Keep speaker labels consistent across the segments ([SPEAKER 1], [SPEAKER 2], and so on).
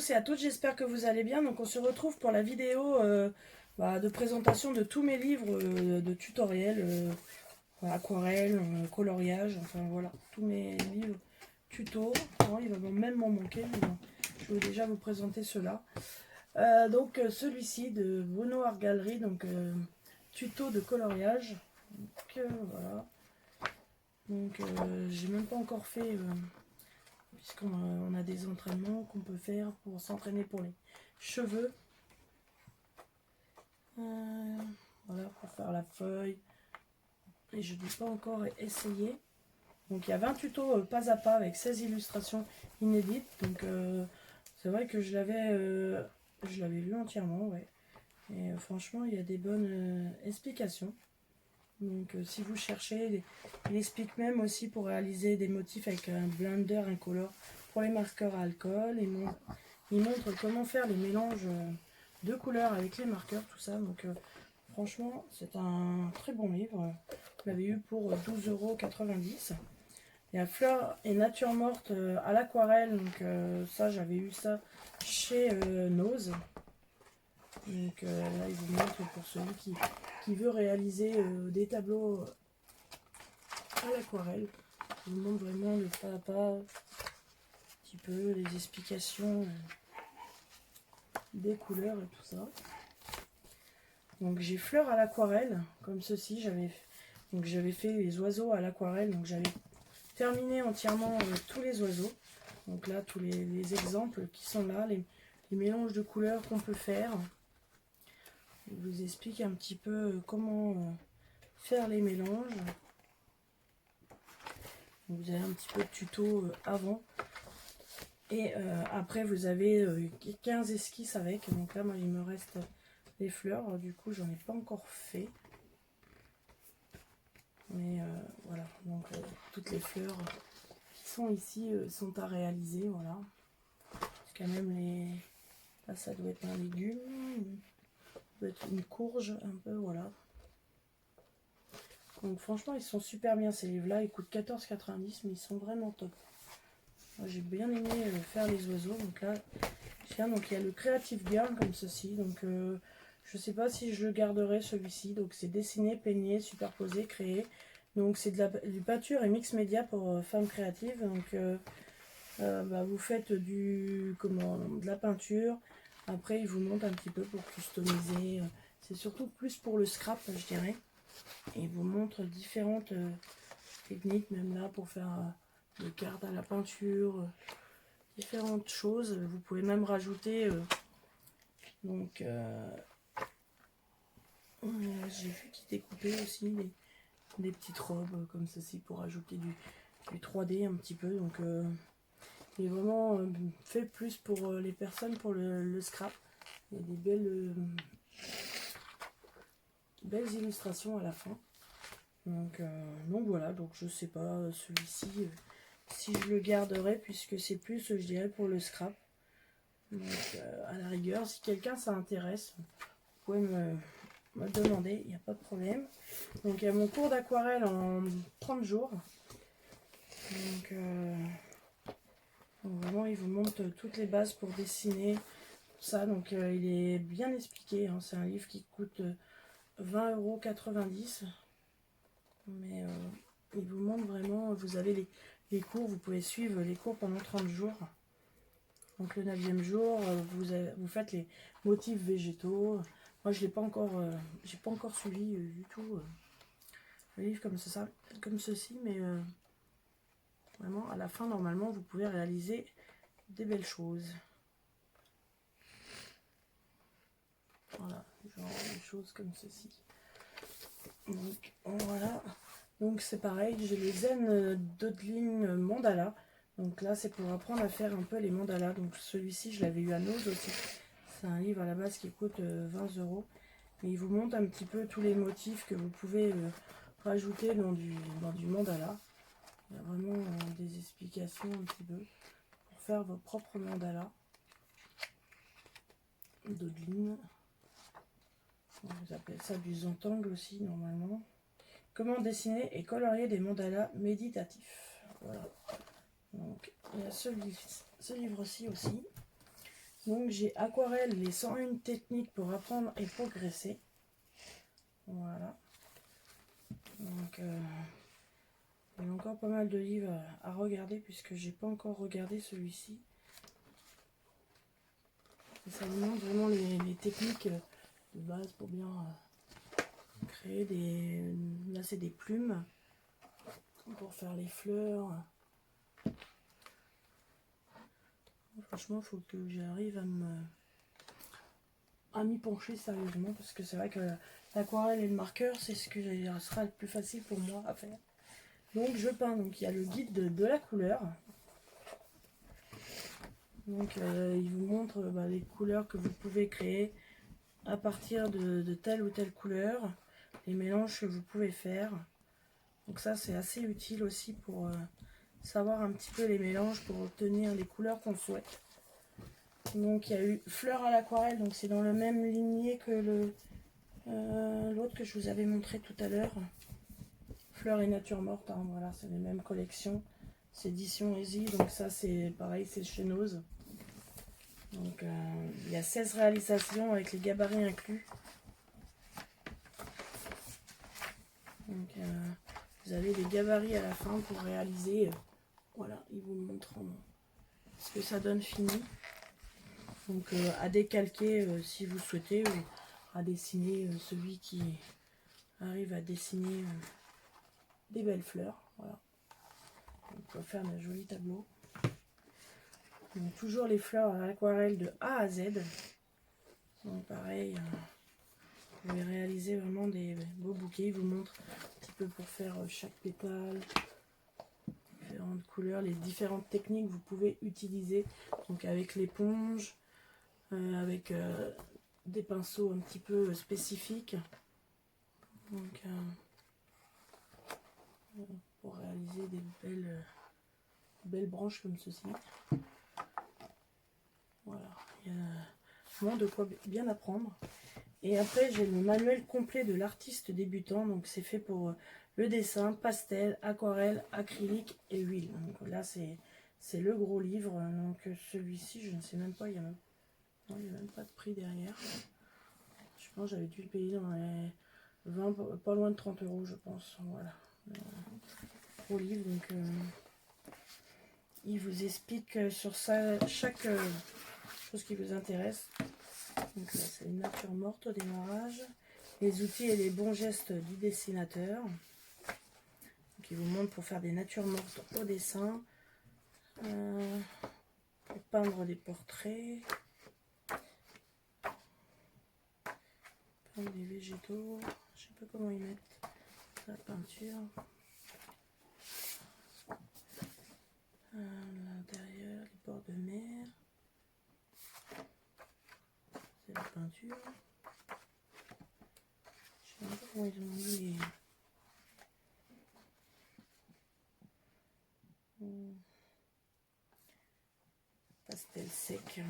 [SPEAKER 1] tous et à toutes, j'espère que vous allez bien. Donc on se retrouve pour la vidéo de présentation de tous mes livres de tutoriels, aquarelle, coloriage, enfin voilà, tous mes livres tuto. Non, il va même m'en manquer, mais bon, je vais déjà vous présenter cela. Donc celui-ci de Bruno Art Gallery, donc tuto de coloriage. Donc voilà. Donc j'ai même pas encore fait... puisqu'on a des entraînements qu'on peut faire pour s'entraîner pour les cheveux. Voilà, pour faire la feuille. Et je n'ai pas encore essayé. Donc il y a 20 tutos pas à pas avec 16 illustrations inédites. Donc c'est vrai que je l'avais vu entièrement, ouais. Et franchement, il y a des bonnes explications. Donc si vous cherchez, il explique même aussi pour réaliser des motifs avec un blender incolore pour les marqueurs à alcool. Il montre comment faire les mélanges de couleurs avec les marqueurs, tout ça. Donc franchement, c'est un très bon livre. Je l'avais eu pour 12,90 €. Il y a Fleurs et Nature Morte à l'aquarelle. Donc ça, j'avais eu ça chez Nose. Donc là, il vous montre pour celui qui veut réaliser des tableaux à l'aquarelle. Il vous montre vraiment le pas à pas, un petit peu les explications des couleurs et tout ça. Donc j'ai Fleurs à l'aquarelle, comme ceci. J'avais fait les oiseaux à l'aquarelle. Donc j'avais terminé entièrement tous les oiseaux. Donc là, tous les exemples qui sont là, les mélanges de couleurs qu'on peut faire. Je vous explique un petit peu comment faire les mélanges. Vous avez un petit peu de tuto avant. Et après, vous avez 15 esquisses avec. Donc là, moi, il me reste les fleurs. Alors, du coup, j'en ai pas encore fait. Mais voilà. Donc, toutes les fleurs qui sont ici sont à réaliser. Voilà. Quand même, là, ça doit être un légume. Ça doit être une courge, un peu. Voilà. Donc franchement, ils sont super bien ces livres-là. Ils coûtent 14,90 €, mais ils sont vraiment top. J'ai bien aimé faire les oiseaux. Donc là, tiens, donc il y a le Creative Girl comme ceci. Donc je sais pas si je le garderai celui-ci. Donc c'est dessiner, peigner, superposer, créer. Donc c'est du peinture et mix média pour femmes créatives. Donc vous faites de la peinture. Après, ils vous montrent un petit peu pour customiser. C'est surtout plus pour le scrap, je dirais. Et il vous montre différentes techniques, même là, pour faire des cartes à la peinture, différentes choses. Vous pouvez même rajouter, j'ai vu qu'ils découpaient aussi des petites robes comme ceci pour ajouter du 3D un petit peu. Donc, il est vraiment fait plus pour les personnes, pour le scrap. Il y a des belles illustrations à la fin. Donc voilà, donc je sais pas celui-ci si je le garderai, puisque c'est plus, je dirais, pour le scrap. Donc à la rigueur, si quelqu'un ça intéresse, vous pouvez me demander, il n'y a pas de problème. Donc il y a mon cours d'aquarelle en 30 jours. Donc vraiment, il vous montre toutes les bases pour dessiner ça. Donc il est bien expliqué, hein. C'est un livre qui coûte 20,90 €. Mais il vous montre vraiment, vous avez les cours, vous pouvez suivre les cours pendant 30 jours. Donc le 9e jour, vous faites les motifs végétaux. Moi je l'ai pas encore, j'ai pas encore suivi du tout le livre comme ceci, mais vraiment à la fin normalement vous pouvez réaliser des belles choses. Voilà, genre des choses comme ceci. Donc voilà. Donc c'est pareil, j'ai les Zen Doodling Mandala. Donc là c'est pour apprendre à faire un peu les mandalas. Donc celui-ci je l'avais eu à Nose aussi. C'est un livre à la base qui coûte 20 €. Et il vous montre un petit peu tous les motifs que vous pouvez rajouter dans du mandala. Il y a vraiment des explications un petit peu pour faire vos propres mandalas. Doodling. Vous appelez ça du zentangle aussi normalement. Comment dessiner et colorier des mandalas méditatifs. Voilà. Donc il y a ce livre-ci aussi. Donc j'ai Aquarelle, les 101 techniques pour apprendre et progresser. Voilà. Donc il y a encore pas mal de livres à regarder puisque j'ai pas encore regardé celui-ci. Ça vous montre vraiment les techniques de base pour bien créer des... Là c'est des plumes pour faire les fleurs. Franchement, il faut que j'arrive à m'y pencher sérieusement parce que c'est vrai que l'aquarelle et le marqueur, c'est ce que sera le plus facile pour moi à faire. Donc je peins, donc il y a le guide de la couleur. Donc il vous montre les couleurs que vous pouvez créer à partir de telle ou telle couleur, les mélanges que vous pouvez faire. Donc ça c'est assez utile aussi pour savoir un petit peu les mélanges pour obtenir les couleurs qu'on souhaite. Donc il y a eu fleurs à l'aquarelle, donc c'est dans le même lignée que l'autre que je vous avais montré tout à l'heure. Fleurs et nature morte, hein, voilà, c'est les mêmes collections. C'est édition Easy, donc ça c'est pareil, c'est chez Nose. Donc il y a 16 réalisations avec les gabarits inclus. Donc vous avez les gabarits à la fin pour réaliser. Voilà, ils vous montrent ce que ça donne fini. Donc à décalquer si vous souhaitez, ou à dessiner celui qui arrive à dessiner des belles fleurs. Voilà. On peut faire un joli tableau. Donc, toujours les fleurs à l'aquarelle de A à Z. Donc pareil, vous pouvez réaliser vraiment des beaux bouquets. Il vous montre un petit peu pour faire chaque pétale, différentes couleurs, les différentes techniques que vous pouvez utiliser. Donc avec l'éponge, avec des pinceaux un petit peu spécifiques. Donc pour réaliser des belles branches comme ceci. Voilà, il y a vraiment de quoi bien apprendre. Et après j'ai le manuel complet de l'artiste débutant, donc c'est fait pour le dessin, pastel, aquarelle, acrylique et huile. Donc là c'est le gros livre, donc celui-ci je ne sais même pas, il n'y a même pas de prix derrière. Je pense que j'avais dû le payer dans les 20, pas loin de 30 € je pense. Voilà, gros livre, donc il vous explique sur ça chaque chose qui vous intéresse. Donc là c'est une nature morte au démarrage, les outils et les bons gestes du dessinateur. Donc il vous montre pour faire des natures mortes au dessin, pour peindre des portraits, peindre des végétaux, je sais pas comment ils mettent la peinture. L'intérieur, les bords de mer, c'est la peinture. Je sais pas comment ils ont mis pastel sec.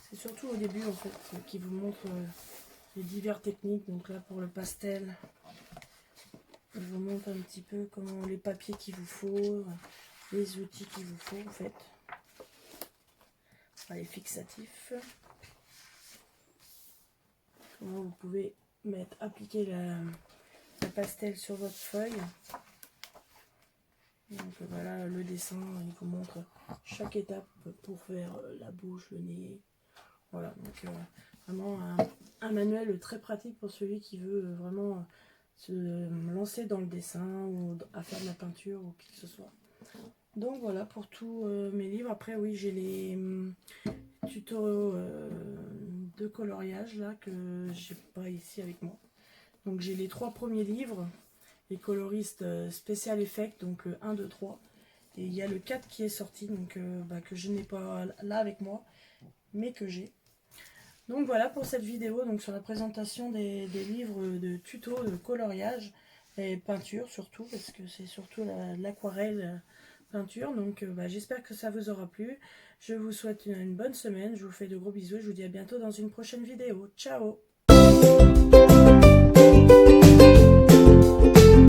[SPEAKER 1] C'est surtout au début en fait qui vous montre les diverses techniques. Donc là pour le pastel, il vous montre un petit peu comment les papiers qu'il vous faut, les outils qu'il vous faut en fait. Les fixatifs. Comment vous pouvez appliquer la pastel sur votre feuille. Donc voilà le dessin, il vous montre chaque étape pour faire la bouche, le nez. Voilà, donc vraiment un manuel très pratique pour celui qui veut vraiment se lancer dans le dessin ou à faire de la peinture ou qui que ce soit. Donc voilà pour tous mes livres. Après oui, j'ai les tutos de coloriage là que j'ai pas ici avec moi. Donc j'ai les 3 premiers livres, les coloristes Special Effect, donc le 1, 2, 3. Et il y a le 4 qui est sorti, donc que je n'ai pas là avec moi, mais que j'ai. Donc voilà pour cette vidéo, donc sur la présentation des livres de tutos de coloriage et peinture surtout, parce que c'est surtout l'aquarelle peinture. Donc j'espère que ça vous aura plu. Je vous souhaite une bonne semaine, je vous fais de gros bisous et je vous dis à bientôt dans une prochaine vidéo. Ciao!